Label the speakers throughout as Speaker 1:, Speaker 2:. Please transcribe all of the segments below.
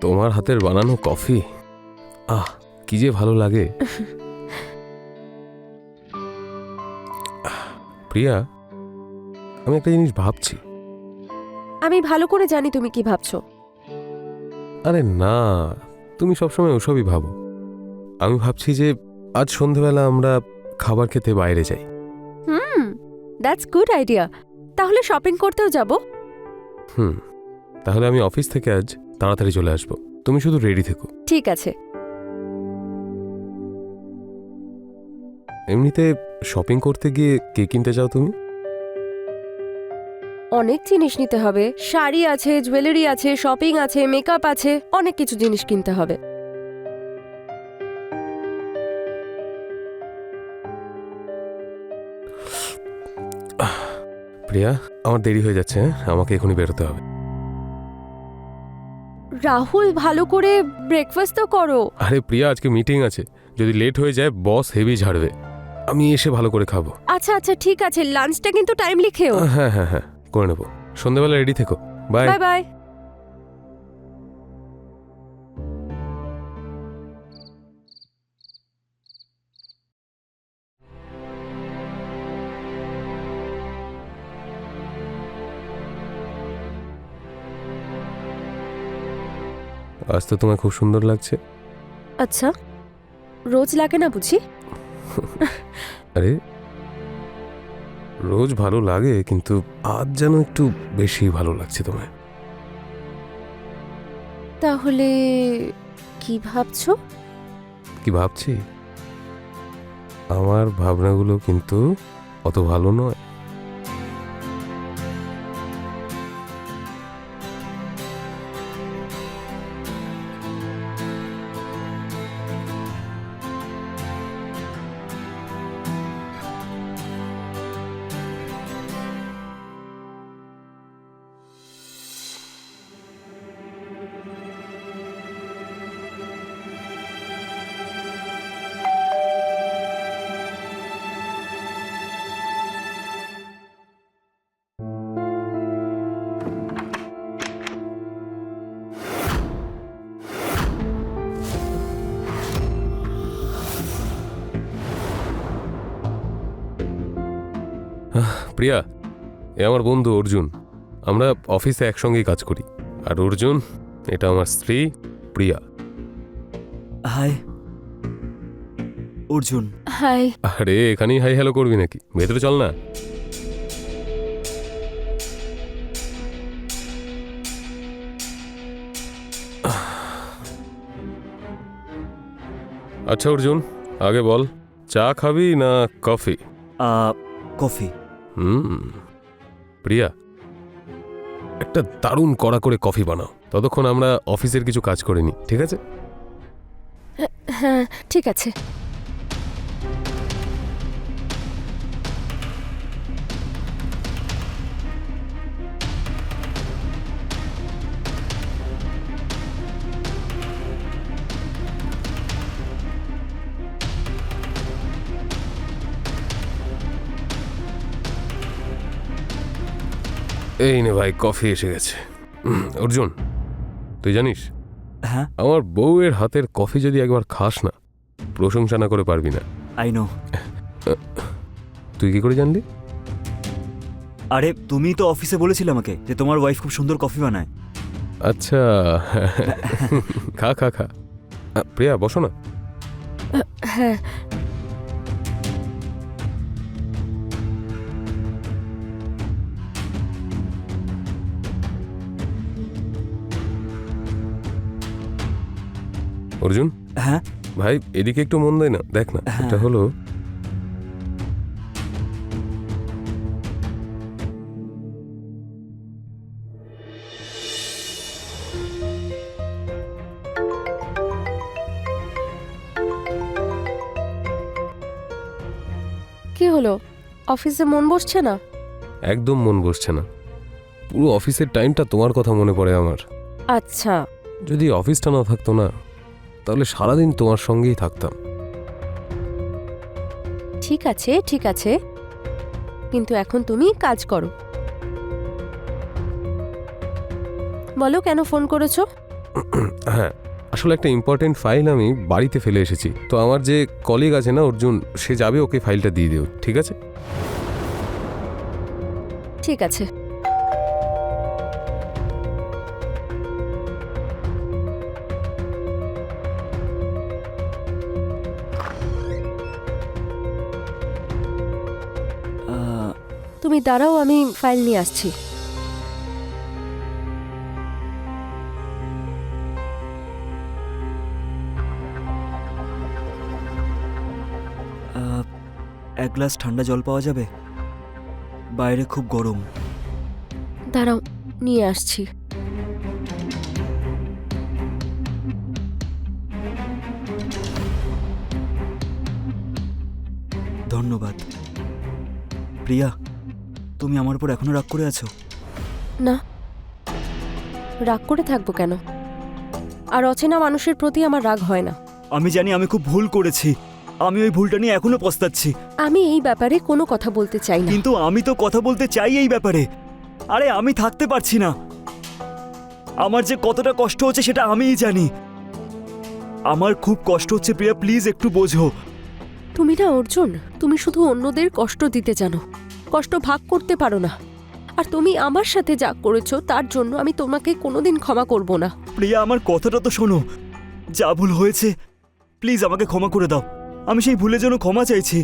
Speaker 1: তোমার হাতের বানানো কফি, আহ কি যে ভালো লাগে। প্রিয়া, আমি একটা জিনিস ভাবছি।
Speaker 2: আমি ভালো করে জানি তুমি কি ভাবছো।
Speaker 1: আরে না, তুমি সবসময় ওসবই ভাবো। আমি ভাবছি যে আজ সন্ধেবেলা আমরা খাবার খেতে বাইরে যাই।
Speaker 2: That's good idea. তাহলে শপিং করতেও যাব।
Speaker 1: তাহলে আমি অফিস থেকে আজ তাড়াতাড়ি চলে আসবো, তুমি শুধু রেডি থেকো।
Speaker 2: ঠিক আছে।
Speaker 1: এমনিতে শপিং করতে গিয়ে কে কিনতে যাও তুমি?
Speaker 2: অনেক জিনিস নিতে হবে, শাড়ি আছে, জুয়েলারি আছে, শপিং আছে, মেকআপ আছে, অনেক কিছু জিনিস কিনতে হবে।
Speaker 1: প্রিয়া, আমার দেরি হয়ে যাচ্ছে, আমাকে এখনই বেরোতে হবে।
Speaker 2: রাহুল, ভালো করে ব্রেকফাস্ট তো করো।
Speaker 1: আরে প্রিয়া, আজকে মিটিং আছে, যদি লেট হয়ে যায় বস হেভি ঝাড়বে। আমি এসে ভালো করে খাবো।
Speaker 2: আচ্ছা আচ্ছা ঠিক আছে, লাঞ্চটা কিন্তু টাইমলি খেও।
Speaker 1: হ্যাঁ হ্যাঁ হ্যাঁ, করে নেবো। সন্ধ্যাবেলা রেডি থেকো। Bye
Speaker 2: bye bye.
Speaker 1: আজ তো তোমায় খুব সুন্দর লাগছে।
Speaker 2: আচ্ছা, রোজ লাগে না বুঝি?
Speaker 1: আরে রোজ ভালো লাগে, কিন্তু আজ যেন একটু বেশি ভালো লাগছে তোমায়।
Speaker 2: তাহলে কি ভাবছো?
Speaker 1: কি ভাবছি? আমার ভাবনাগুলো কিন্তু অত ভালো নয়। প্রিয়া, এ আমার বন্ধু অর্জুন। আমরা অফিসে একসঙ্গেই কাজ করি। আর অর্জুন, এটা আমার স্ত্রী প্রিয়া।
Speaker 3: হাই অর্জুন।
Speaker 2: হাই।
Speaker 1: আরে এখানেই হাই হ্যালো করবি নাকি? ভেতরে চল না। আচ্ছা অর্জুন, আগে বল, চা খাবি না কফি?
Speaker 3: কফি।
Speaker 1: প্রিয়া, একটা দারুণ কড়া করে কফি বানাও, ততক্ষণ আমরা অফিসের কিছু কাজ করে নি, ঠিক আছে?
Speaker 2: হ্যাঁ ঠিক আছে।
Speaker 1: এই নে ভাই, কফি এসে গেছে। অর্জুন, তুই জানিস,
Speaker 3: হ্যাঁ,
Speaker 1: আমার বউয়ের হাতের কফি যদি একবার খাস না, প্রশংসা না করে পারবি না।
Speaker 3: I know.
Speaker 1: তুই কি করে জানলি?
Speaker 3: আরে তুমি তো অফিসে বলেছিলে আমাকে যে তোমার ওয়াইফ খুব সুন্দর কফি বানায়।
Speaker 1: আচ্ছা, খা খা খা। প্রিয়া, বসো না।
Speaker 2: হ্যাঁ।
Speaker 1: অর্জুন
Speaker 3: হ্যাঁ
Speaker 1: ভাই, এদিকে একটু মন দেয় না, দেখ না।
Speaker 3: হ্যাঁ।
Speaker 1: এটা হলো
Speaker 2: কি হলো, অফিসে মন বসছে না?
Speaker 1: একদম মন বসছে না। পুরো অফিসের টাইমটা তোমার কথা মনে পড়ে আমার।
Speaker 2: আচ্ছা।
Speaker 1: যদি অফিসটা না থাকতো না, তাহলে সারাদিন তোমার সঙ্গেই থাকতাম।
Speaker 2: ঠিক আছে ঠিক আছে, কিন্তু এখন তুমি কাজ করো। বলো কেন ফোন করেছো?
Speaker 1: হ্যাঁ, আসলে একটা ইম্পর্টেন্ট ফাইল আমি বাড়িতে ফেলে এসেছি, তো আমার যে কলিগ আছে না অর্জুন, সে যাবে, ওকে ফাইলটা দিয়ে দিও, ঠিক আছে?
Speaker 2: ঠিক আছে। তুমি দাঁড়াও, আমি ফাইল নিয়ে আসছি।
Speaker 3: এক গ্লাস ঠান্ডা জল পাওয়া যাবে? বাইরে খুব গরম।
Speaker 2: দাঁড়াও, নিয়ে আসছি।
Speaker 3: ধন্যবাদ। প্রিয়া, তুমি আমার উপর এখনো রাগ করে আছো?
Speaker 2: না, রাগ করে থাকবো কেন? আর অচেনা মানুষের প্রতি আমার রাগ হয় না।
Speaker 3: আমি জানি আমি খুব ভুল করেছি, আমি ওই ভুলটা নিয়ে এখনো পস্তাচ্ছি,
Speaker 2: আমি এই ব্যাপারে কোনো কথা বলতে চাই না।
Speaker 3: কিন্তু আমি তো কথা বলতে চাই এই ব্যাপারে। আরে আমি থাকতে পারছি না, আমার যে কতটা কষ্ট হচ্ছে সেটা আমিই জানি। আমার খুব কষ্ট হচ্ছে প্রিয়া, প্লিজ একটু বোঝো।
Speaker 2: তুমি না অর্জুন, তুমি শুধু অন্যদের কষ্ট দিতে জানো, কষ্ট ভাগ করতে পারো না। আর তুমি আমার সাথে যা করেছো তার জন্য আমি তোমাকে কোনোদিন ক্ষমা করব না।
Speaker 3: প্রিয়া, আমার কথাটা তো শোনো। যা ভুল হয়েছে প্লিজ আমাকে ক্ষমা করে দাও, আমি সেই ভুলের জন্য ক্ষমা চাইছি।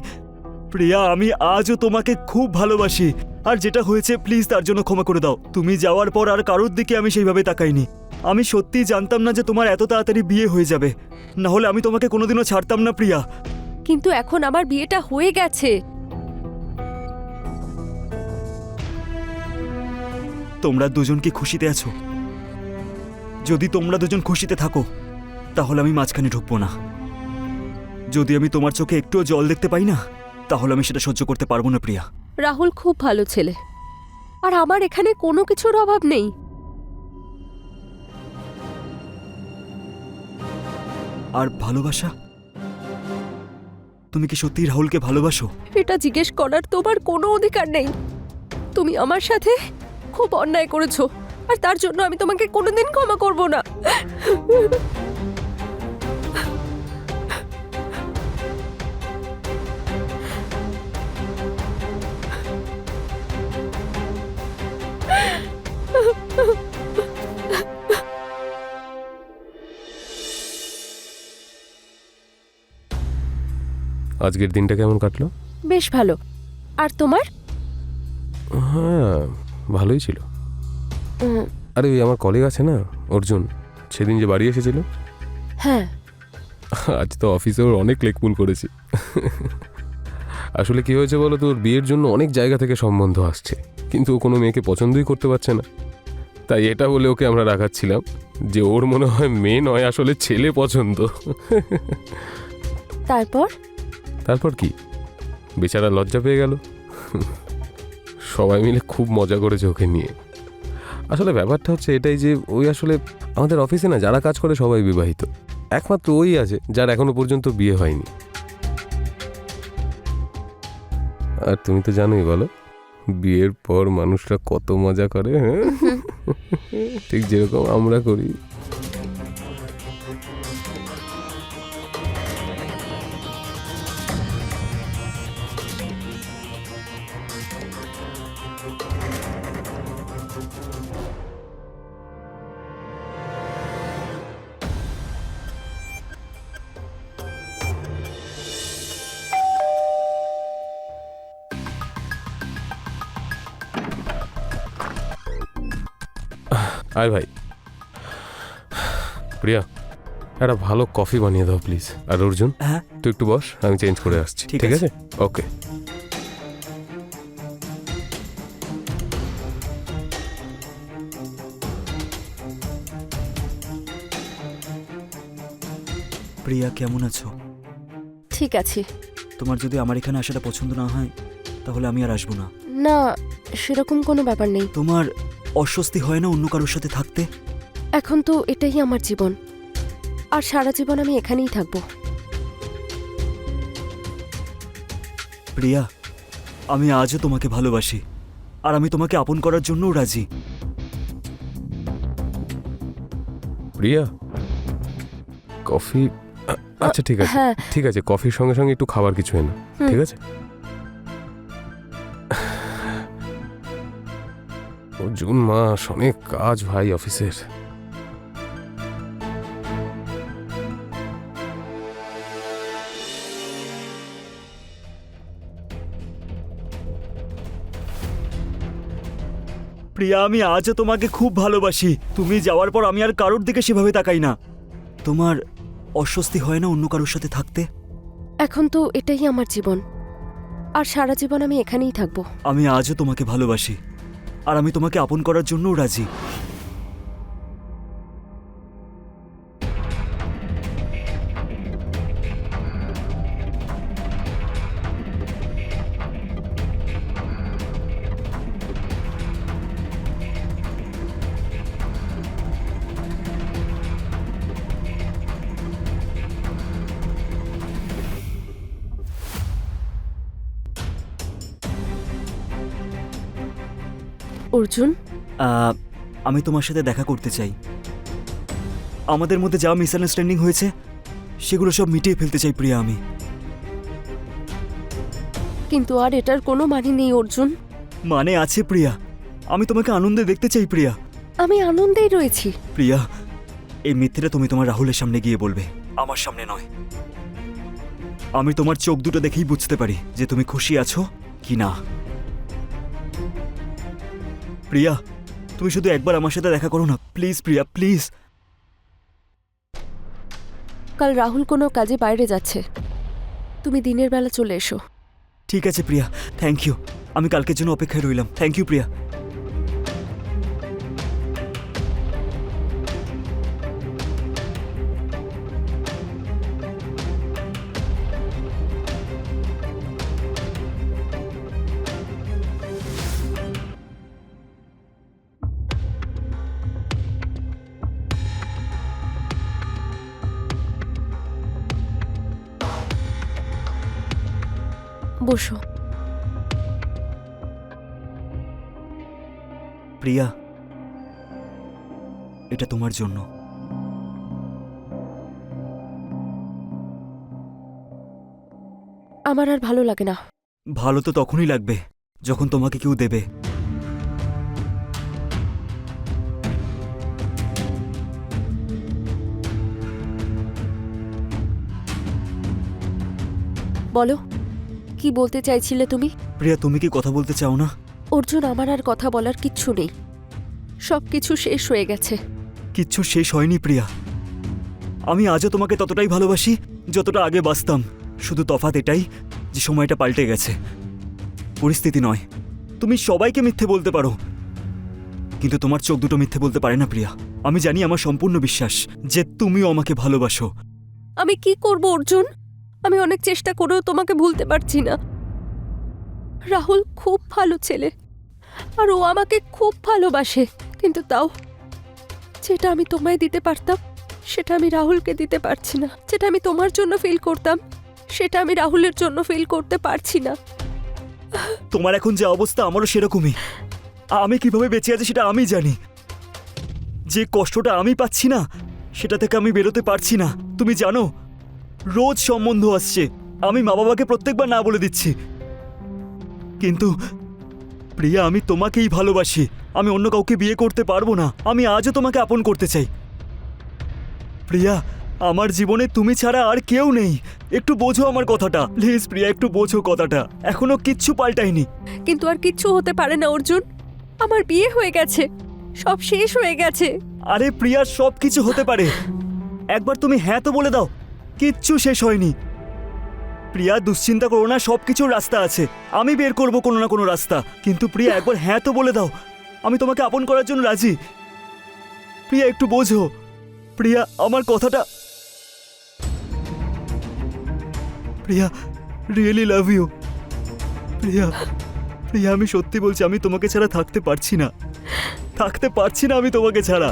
Speaker 3: প্রিয়া, আমি আজও তোমাকে খুব ভালোবাসি, আর যেটা হয়েছে প্লিজ তার জন্য ক্ষমা করে দাও। তুমি যাওয়ার পর আর কারোর দিকে আমি সেইভাবে তাকাইনি। আমি সত্যিই জানতাম না যে তোমার এত তাড়াতাড়ি বিয়ে হয়ে যাবে, না হলে আমি তোমাকে কোনোদিনও ছাড়তাম না প্রিয়া।
Speaker 2: কিন্তু এখন আমার বিয়েটা হয়ে গেছে।
Speaker 3: তোমরা দুজন কি খুশিতে আছো? যদি তোমরা দুজন খুশিতে থাকো তাহলে আমি মাঝখানে ঢুকবো না। যদি আমি তোমার চোখে একটুও জল দেখতে পাই না তাহলে আমি সেটা সহ্য করতে পারবো না প্রিয়া।
Speaker 2: রাহুল খুব ভালো ছেলে, আর আমার এখানে কোনো কিছুর অভাব নেই।
Speaker 3: আর ভালোবাসা, তুমি কি সত্যি রাহুলকে ভালোবাসো?
Speaker 2: এটা জিজ্ঞেস করার তোমার কোনো অধিকার নেই। তুমি আমার সাথে খুব অন্যায় করেছো, আর তার জন্য আমি তোমাকে কোনোদিন ক্ষমা করব না।
Speaker 1: আজকের দিনটা কেমন কাটলো?
Speaker 2: বেশ ভালো। আর তোমার?
Speaker 1: হ্যাঁ, ভালোই ছিল। আরে ওই আমার কলিগ আছে না অর্জুন, সেদিন যে বাড়ি এসেছিল,
Speaker 2: হ্যাঁ,
Speaker 1: আজ তো অফিসে ওর অনেক লেকপুল করেছি। আসলে কি হয়েছে বলো তো, ওর বিয়ের জন্য অনেক জায়গা থেকে সম্বন্ধ আসছে, কিন্তু ও কোনো মেয়েকে পছন্দই করতে পারছে না। তাই এটা বলে ওকে আমরা রাখাচ্ছিলাম যে ওর মনে হয় মেয়ে নয়, আসলে ছেলে পছন্দ।
Speaker 2: তারপর
Speaker 1: কি, বেচারা লজ্জা পেয়ে গেল। সবাই মিলে খুব মজা করেছে ওকে নিয়ে। আসলে ব্যাপারটা হচ্ছে এটাই যে ওই আসলে আমাদের অফিসে না যারা কাজ করে সবাই বিবাহিত, একমাত্র ওই আছে যার এখনো পর্যন্ত বিয়ে হয়নি। আর তুমি তো জানোই, বলো, বিয়ের পর মানুষরা কত মজা করে। হ্যাঁ, ঠিক যেরকম আমরা করি। আয় ভাই। প্রিয়া, একটা ভালো কফি বানিয়ে দাও প্লিজ। আর অর্জুন,
Speaker 3: হ্যাঁ,
Speaker 1: তুই একটু বস, আমি চেঞ্জ করে আসছি।
Speaker 3: ঠিক
Speaker 1: ঠিক
Speaker 3: আছে।
Speaker 1: আছে, ওকে।
Speaker 3: প্রিয়া কেমন আছো?
Speaker 2: ঠিক আছে।
Speaker 3: তোমার যদি আমার এখানে আসাটা পছন্দ না হয় তাহলে আমি আর আসবো না।
Speaker 2: না, সেরকম কোনো ব্যাপার নেই।
Speaker 3: তোমার অস্বস্তি হয় না অন্য কারোর সাথে থাকতে?
Speaker 2: এখন তো এটাই আমার জীবন, আর সারা জীবন আমি এখানেই থাকবো।
Speaker 3: প্রিয়া, আমি আজও তোমাকে ভালোবাসি, আর আমি তোমাকে আপন করার জন্যও রাজি।
Speaker 1: প্রিয়া, কফি? আচ্ছা ঠিক আছে,
Speaker 2: হ্যাঁ
Speaker 1: ঠিক আছে, কফির সঙ্গে সঙ্গে একটু খাবার কিছু এনো,
Speaker 2: হুম।
Speaker 1: ঠিক আছে? অর্জুন মাস, অনেক কাজ ভাই অফিসের।
Speaker 3: প্রিয়া, আমি আজও তোমাকে খুব ভালোবাসি। তুমি যাওয়ার পর আমি আর কারোর দিকে সেভাবে তাকাই না। তোমার অস্বস্তি হয় না অন্য কারোর সাথে থাকতে?
Speaker 2: এখন তো এটাই আমার জীবন, আর সারা জীবন আমি এখানেই থাকবো।
Speaker 3: আমি আজও তোমাকে ভালোবাসি, আর আমি তোমাকে আপন করার জন্যও রাজি।
Speaker 2: অর্জুন,
Speaker 3: আমি তোমার সাথে দেখা করতে চাই। আমাদের মধ্যে যা মিসআন্ডারস্ট্যান্ডিং হয়েছে সেগুলো সব মিটিয়ে ফেলতে চাই প্রিয়া আমি।
Speaker 2: কিন্তু আর এটার কোনো মানে নেই অর্জুন।
Speaker 3: মানে আছে প্রিয়া, আমি তোমাকে আনন্দে দেখতে চাই প্রিয়া।
Speaker 2: আমি আনন্দেই রয়েছি।
Speaker 3: প্রিয়া, এই মিথ্যেটা তুমি তোমার রাহুলের সামনে গিয়ে বলবে, আমার সামনে নয়। আমি তোমার চোখ দুটো দেখেই বুঝতে পারি যে তুমি খুশি আছো কি না। প্রিয়া, তুমি শুধু একবার আমার সাথে দেখা করো না প্লিজ প্রিয়া, প্লিজ।
Speaker 2: কাল রাহুল কোনো কাজে বাইরে যাচ্ছে, তুমি দিনের বেলা চলে এসো।
Speaker 3: ঠিক আছে প্রিয়া, থ্যাংক ইউ। আমি কালকের জন্য অপেক্ষায় রইলাম। থ্যাংক ইউ প্রিয়া।
Speaker 2: বসো।
Speaker 3: প্রিয়া, এটা তোমার জন্য।
Speaker 2: আমার আর ভালো লাগে না।
Speaker 3: ভালো তো তখনই লাগবে যখন তোমাকে কেউ দেবে।
Speaker 2: বলো, কি বলতে চাইছিলে তুমি?
Speaker 3: প্রিয়া, তুমি কি কথা বলতে চাও না?
Speaker 2: অর্জুন, আমার আর কথা বলার কিচ্ছু নেই, সব কিছু শেষ হয়ে গেছে।
Speaker 3: কিচ্ছু শেষ হয়নি প্রিয়া। আমি আজও তোমাকে ততটাই ভালোবাসি যতটা আগে বাসতাম। শুধু তফাৎ এটাই যে সময়টা পাল্টে গেছে, পরিস্থিতি নয়। তুমি সবাইকে মিথ্যে বলতে পারো, কিন্তু তোমার চোখ দুটো মিথ্যে বলতে পারে না প্রিয়া। আমি জানি, আমার সম্পূর্ণ বিশ্বাস যে তুমিও আমাকে ভালোবাসো।
Speaker 2: আমি কি করব অর্জুন? আমি অনেক চেষ্টা করেও তোমাকে ভুলতে পারছি না। রাহুল খুব ভালো ছেলে, আর ও আমাকে খুব ভালোবাসে, কিন্তু তাও যেটা আমি তোমায় দিতে পারতাম সেটা আমি রাহুলকে দিতে পারছি না। যেটা আমি তোমার জন্য ফিল করতাম সেটা আমি রাহুলের জন্য ফিল করতে পারছি না।
Speaker 3: তোমার এখন যে অবস্থা আমারও সেরকমই। আমি কিভাবে বেঁচে আছি সেটা আমি জানি। যে কষ্টটা আমি পাচ্ছি না সেটা থেকে আমি বেরোতে পারছি না। তুমি জানো, রোজ সম্বন্ধ আসছে, আমি মা বাবাকে প্রত্যেকবার না বলে দিচ্ছি। কিন্তু প্রিয়া, আমি তোমাকেই ভালোবাসি। আমি অন্য কাউকে বিয়ে করতে পারবো না। আমি আজও তোমাকে আপন করতে চাই। প্রিয়া, আমার জীবনে তুমি ছাড়া আর কেউ নেই। একটু বোঝো আমার কথাটা প্লিজ প্রিয়া, একটু বোঝো কথাটা। এখনো কিচ্ছু পাল্টায়নি।
Speaker 2: কিন্তু আর কিচ্ছু হতে পারে না অর্জুন, আমার বিয়ে হয়ে গেছে, সব শেষ হয়ে গেছে।
Speaker 3: আরে প্রিয়া, সব কিছু হতে পারে। একবার তুমি হ্যাঁ তো বলে দাও, কিচ্ছু শেষ হয়নি। প্রিয়া, দুশ্চিন্তা করো না, সব কিছুর রাস্তা আছে। আমি বের করব কোনো না কোনো রাস্তা। কিন্তু প্রিয়া, একবার হ্যাঁ তো বলে দাও, আমি তোমাকে আপন করার জন্য রাজি। প্রিয়া, একটু বোঝো। প্রিয়া, আমার কথাটা। প্রিয়া, রিয়েলি লাভ ইউ। প্রিয়া, প্রিয়া, আমি সত্যি বলছি, আমি তোমাকে ছাড়া থাকতে পারছি না। থাকতে পারছি না আমি তোমাকে ছাড়া।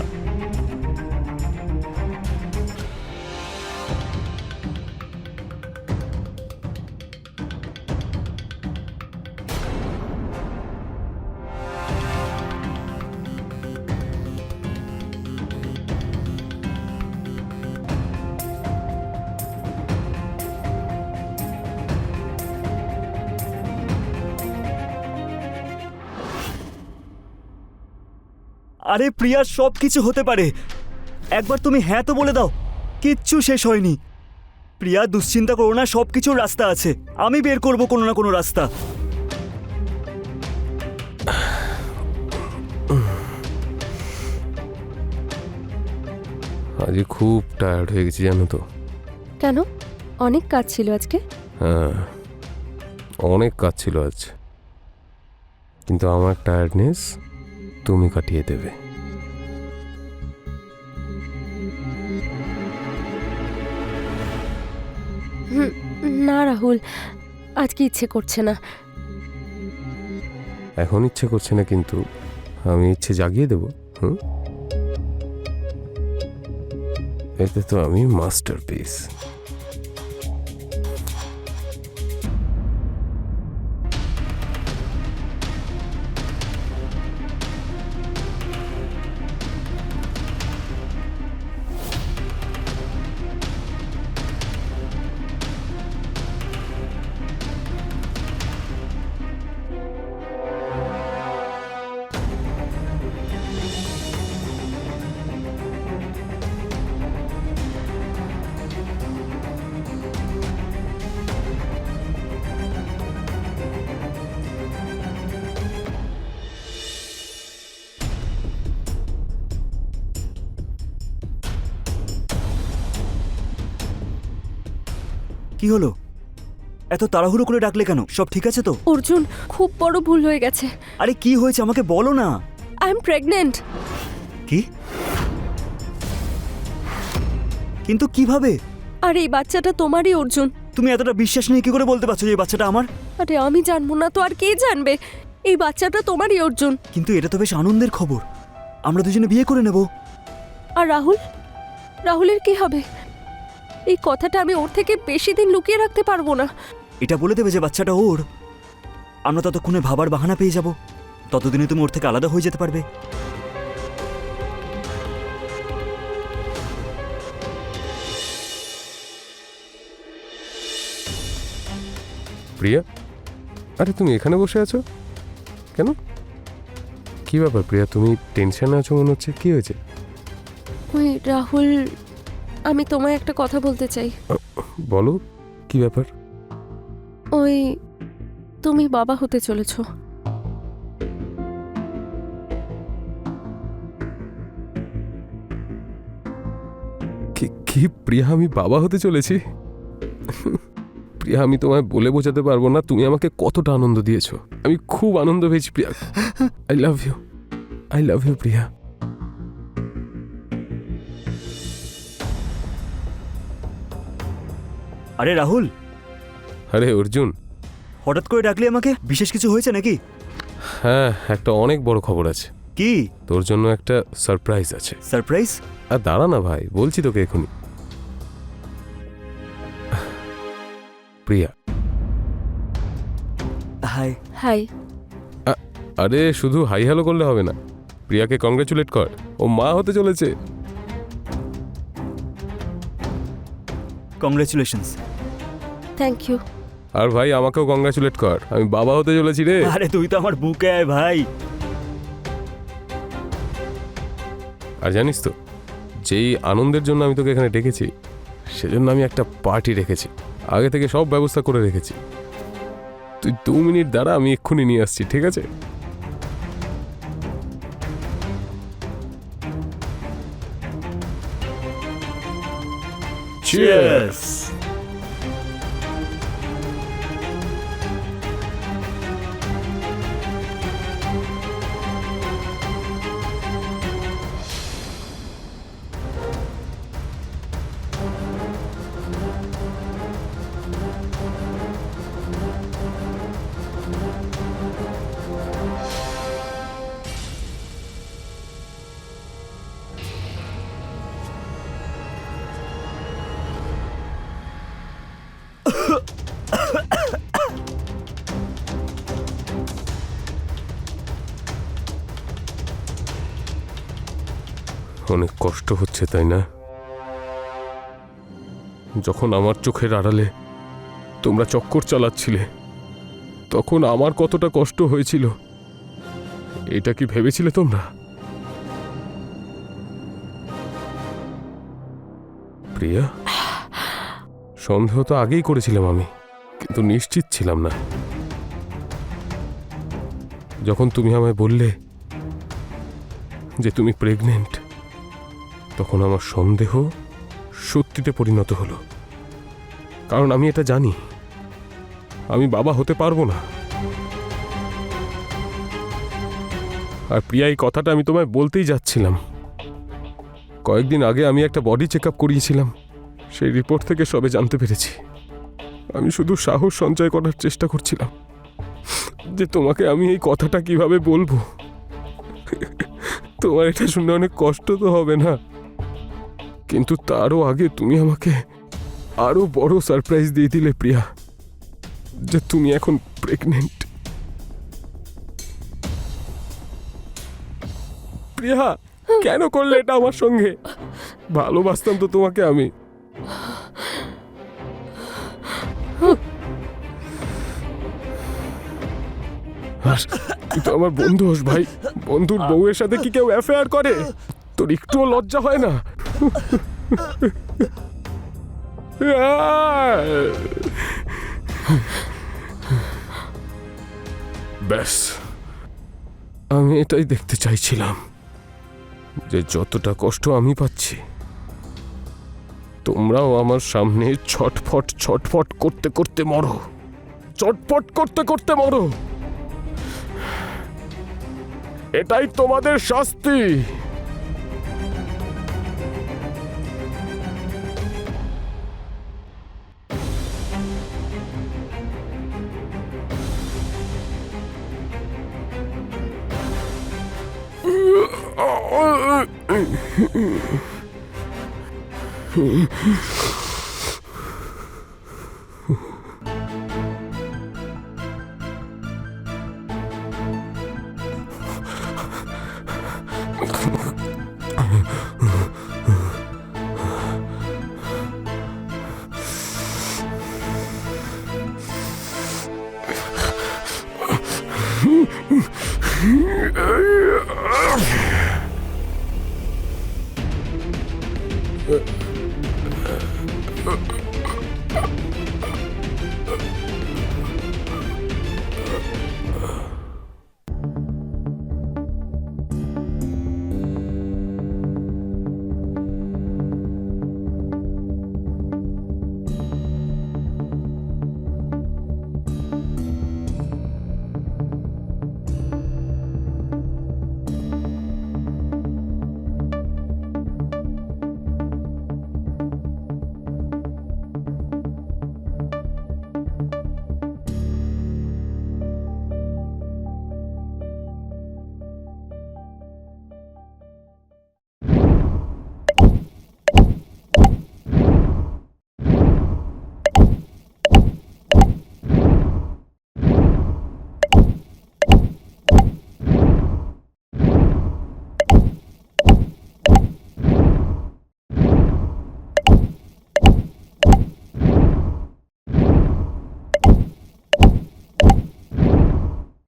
Speaker 3: আরে প্রিয়া, সব কিছু হতে পারে, একবার তুমি হ্যাঁ তো বলে দাও। কিচ্ছু শেষ হয়নি প্রিয়া, দুশ্চিন্তা করো না, সব কিছুর রাস্তা আছে, আমি বের করব কোনো না কোনো রাস্তা।
Speaker 1: আজ খুব টায়ার্ড হয়ে গেছি জানো তো।
Speaker 2: কেন? অনেক কাজ ছিল আজকে।
Speaker 1: হ্যাঁ, অনেক কাজ ছিল আজ, কিন্তু আমার টায়ার্ডনেস তুমি কাটিয়ে দেবে।
Speaker 2: না রাহুল, আজকে ইচ্ছে করছে না।
Speaker 1: এখন ইচ্ছে করছে না, কিন্তু আমি ইচ্ছে জাগিয়ে দেবো। এতে তো আমি মাস্টারপিস।
Speaker 3: কি হলো? এত তাড়াহুড়ো করে ডাকলে কেন? সব ঠিক আছে তো?
Speaker 2: অর্জুন, খুব বড় ভুল হয়ে গেছে।
Speaker 3: আরে কি হয়েছে আমাকে বলো না।
Speaker 2: I am pregnant.
Speaker 3: কি? কিন্তু কিভাবে?
Speaker 2: আর এই বাচ্চাটা তোমারই অর্জুন।
Speaker 3: তুমি এতটা বিশ্বাস নিয়ে কি করে বলতে পারছো যে এই বাচ্চাটা আমার?
Speaker 2: আরে আমি জানবো না তো আর কে জানবে? এই বাচ্চাটা তোমারই অর্জুন।
Speaker 3: কিন্তু এটা তো বেশ আনন্দের খবর, আমরা দুজনে বিয়ে করে নেব।
Speaker 2: আর রাহুল, রাহুলের কি হবে? এই কথাটা আমি ওর থেকে বেশি দিন লুকিয়ে রাখতে পারবো না।
Speaker 3: এটা বলে দেবে যে বাচ্চাটা ওর, আমরা ততক্ষণে ভাবার বাহানা পেয়ে যাব, ততদিনে তুমি ওর থেকে আলাদা হয়ে যেতে পারবে।
Speaker 1: প্রিয়া, আরে তুমি এখানে বসে আছো কেন? কি ব্যাপার প্রিয়া, তুমি টেনশনে আছো মনে হচ্ছে, কি হয়েছে?
Speaker 2: ওই রাহুল, আমি তোমায় একটা কথা বলতে চাই।
Speaker 1: বলো, কি ব্যাপার?
Speaker 2: ওই, তুমি বাবা হতে চলেছো।
Speaker 1: কি প্রিয়া, আমি বাবা হতে চলেছি? প্রিয়া, আমি তোমায় বলে বোঝাতে পারবো না তুমি আমাকে কতটা আনন্দ দিয়েছো। আমি খুব আনন্দ পেয়েছি Priya. I love you, I love you Priya.
Speaker 3: আরে রাহুল।
Speaker 1: আরে অর্জুন।
Speaker 3: হঠাৎ করে ডাকলি আমাকে, বিশেষ কিছু হয়েছে নাকি?
Speaker 1: হ্যাঁ, একটা অনেক বড় খবর আছে।
Speaker 3: কি?
Speaker 1: তোর জন্য একটা সারপ্রাইজ আছে।
Speaker 3: সারপ্রাইজ?
Speaker 1: আর দাঁড়া না ভাই, বলছি তোকে এখনই। প্রিয়া।
Speaker 3: হাই।
Speaker 2: হাই।
Speaker 1: আরে শুধু হাই হ্যালো করলে হবে না, প্রিয়াকে কংগ্রেচুলেট কর, ও মা হতে চলেছে।
Speaker 3: কংগ্রেচুলেশনস।
Speaker 2: Thank you.
Speaker 1: আর ভাই আমাকেও কংগ্রেচুলেট কর, আমি বাবা হতে চলেছি রে।
Speaker 3: আরে তুই তো আমার বুকে আয় ভাই।
Speaker 1: আর জানিস তো, যেই আনন্দের জন্য আমি তোকে এখানে ডেকেছি, সেজন্য আমি একটা পার্টি রেখেছি, আগে থেকে সব ব্যবস্থা করে রেখেছি। তুই 2 মিনিট দাঁড়া, আমি এক্ষুনি নিয়ে আসছি, ঠিক আছে?
Speaker 3: চিয়ার্স।
Speaker 1: অনেক কষ্ট হচ্ছে তাই না? যখন আমার চোখের আড়ালে তোমরা চক্কর চালাচ্ছিলে, তখন আমার কতটা কষ্ট হয়েছিল এটা কি ভেবেছিলে তোমরা? প্রিয়া, সন্দেহ তো আগেই করেছিলাম আমি, কিন্তু নিশ্চিত ছিলাম না। যখন তুমি আমায় বললে যে তুমি প্রেগনেন্ট, তখন আমার সন্দেহ সত্যিতে পরিণত হলো। কারণ আমি এটা জানি, আমি বাবা হতে পারবো না। আর প্রিয়া, এই কথাটা আমি তোমায় বলতেই যাচ্ছিলাম। কয়েকদিন আগে আমি একটা বডি চেক আপ করিয়েছিলাম, সেই রিপোর্ট থেকে সবে জানতে পেরেছি। আমি শুধু সাহস সঞ্চয় করার চেষ্টা করছিলাম যে তোমাকে আমি এই কথাটা কিভাবে বলবো। তোমার এটা শুনে অনেক কষ্ট তো হবে না? কিন্তু তারও আগে তুমি আমাকে আরো বড় সারপ্রাইজ দিয়ে দিলে প্রিয়া, যে তুমি এখন প্রেগনেন্ট। প্রিয়া, কেন করলে এটা আমার সঙ্গে? ভালোবাসতাম তো তোমাকে আমি। আর তুই তো আমার বন্ধু হোস ভাই, বন্ধুর বউয়ের সাথে কি কেউ অ্যাফেয়ার করে? তোর একটুও লজ্জা হয় না? ব্যাস, আমি এটাই দেখতে চাইছিলাম যে যতটা কষ্ট আমি পাচ্ছি, তোমরাও আমার সামনে ছটফট ছটফট করতে করতে মরো, চটপট করতে করতে মরো। এটাই তোমাদের শাস্তি।